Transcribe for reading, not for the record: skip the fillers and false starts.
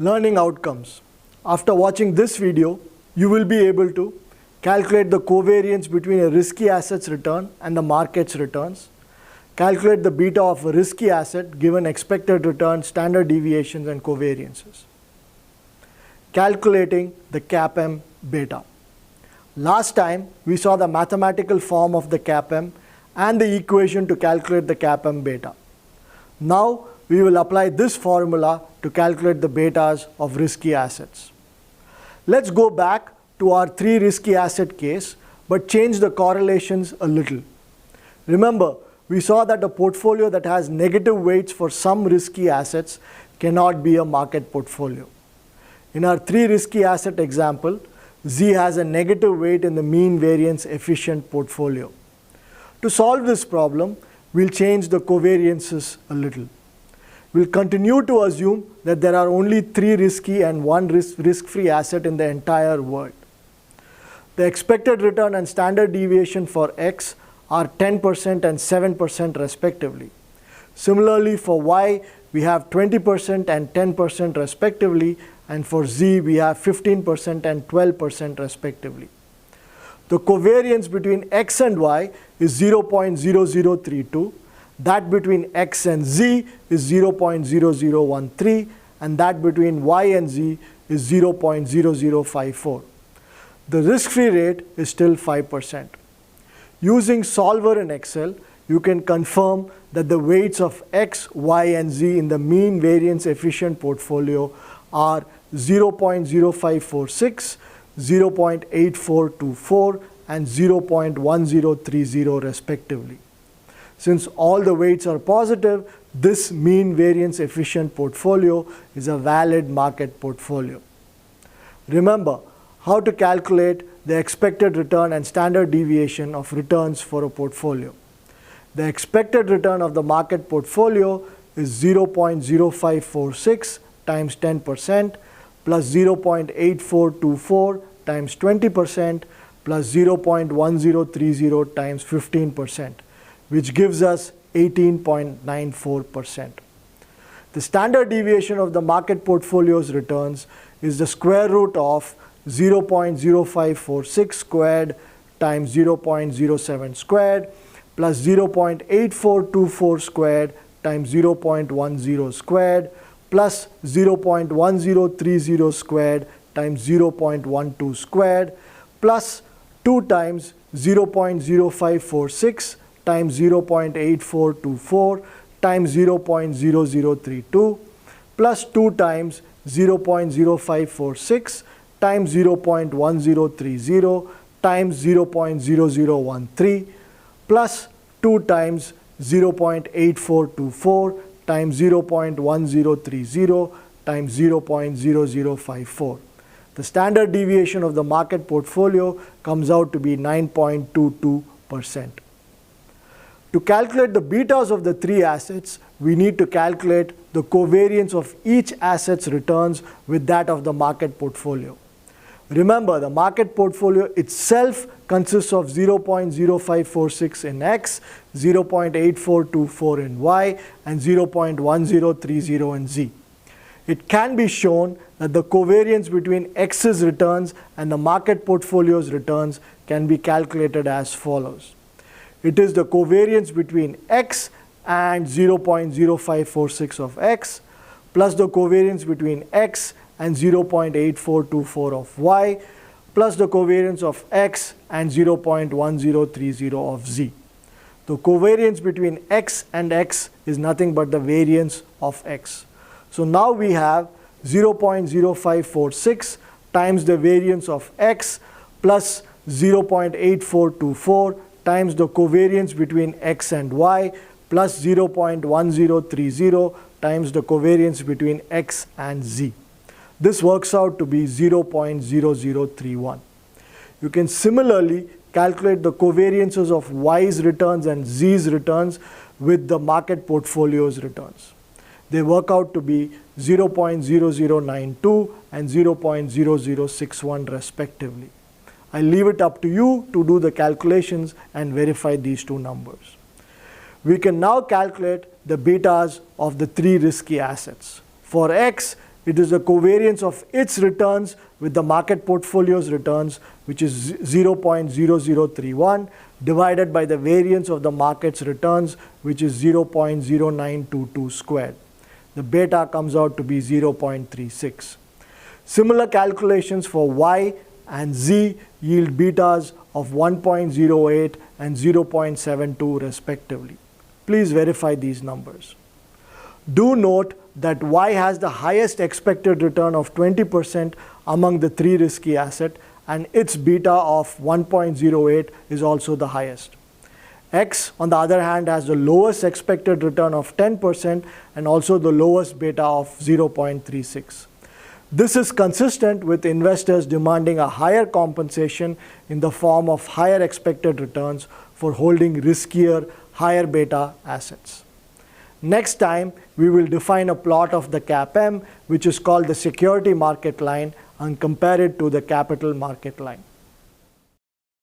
Learning outcomes. After watching this video, you will be able to calculate the covariance between a risky asset's return and the market's returns, calculate the beta of a risky asset given expected return, standard deviations and covariances. Calculating the CAPM beta. Last time we saw the mathematical form of the CAPM and the equation to calculate the CAPM beta. Now we will apply this formula to calculate the betas of risky assets. Let's go back to our 3 risky asset case, but change the correlations a little. Remember, we saw that a portfolio that has negative weights for some risky assets cannot be a market portfolio. In our 3 risky asset example, Z has a negative weight in the mean variance efficient portfolio. To solve this problem, we'll change the covariances a little. We'll continue to assume that there are only 3 risky and 1 risk-free asset in the entire world. The expected return and standard deviation for X are 10% and 7% respectively. Similarly, for Y, we have 20% and 10% respectively, and for Z, we have 15% and 12% respectively. The covariance between X and Y is 0.0032. That between X and Z is 0.0013, and that between Y and Z is 0.0054. The risk-free rate is still 5%. Using Solver in Excel, you can confirm that the weights of X, Y, and Z in the mean variance efficient portfolio are 0.0546, 0.8424, and 0.1030 respectively. Since all the weights are positive, this mean variance efficient portfolio is a valid market portfolio. Remember how to calculate the expected return and standard deviation of returns for a portfolio. The expected return of the market portfolio is 0.0546 times 10% plus 0.8424 times 20% plus 0.1030 times 15%. Which gives us 18.94%. The standard deviation of the market portfolio's returns is the square root of 0.0546 squared times 0.07 squared plus 0.8424 squared times 0.10 squared plus 0.1030 squared times 0.12 squared plus 2 times 0.0546 times 0.8424 times 0.0032 plus 2 times 0.0546 times 0.1030 times 0.0013 plus 2 times 0.8424 times 0.1030 times 0.0054. The standard deviation of the market portfolio comes out to be 9.22%. To calculate the betas of the 3 assets, we need to calculate the covariance of each asset's returns with that of the market portfolio. Remember, the market portfolio itself consists of 0.0546 in X, 0.8424 in Y, and 0.1030 in Z. It can be shown that the covariance between X's returns and the market portfolio's returns can be calculated as follows. It is the covariance between X and 0.0546 of X plus the covariance between X and 0.8424 of Y plus the covariance of X and 0.1030 of Z. The covariance between X and X is nothing but the variance of X. So now we have 0.0546 times the variance of X plus 0.8424 times the covariance between X and Y plus 0.1030 times the covariance between X and Z. This works out to be 0.0031. You can similarly calculate the covariances of Y's returns and Z's returns with the market portfolio's returns. They work out to be 0.0092 and 0.0061 respectively. I'll leave it up to you to do the calculations and verify these 2 numbers. We can now calculate the betas of the 3 risky assets. For X, It is the covariance of its returns with the market portfolio's returns, which is 0.0031, divided by the variance of the market's returns, which is 0.0922 squared. The beta comes out to be 0.36. Similar calculations for Y and Z yield betas of 1.08 and 0.72 respectively. Please verify these numbers. Do note that Y has the highest expected return of 20% among the 3 risky assets, and its beta of 1.08 is also the highest. X, on the other hand, has the lowest expected return of 10% and also the lowest beta of 0.36. This is consistent with investors demanding a higher compensation in the form of higher expected returns for holding riskier, higher beta assets. Next time, we will define a plot of the CAPM, which is called the security market line, and compare it to the capital market line.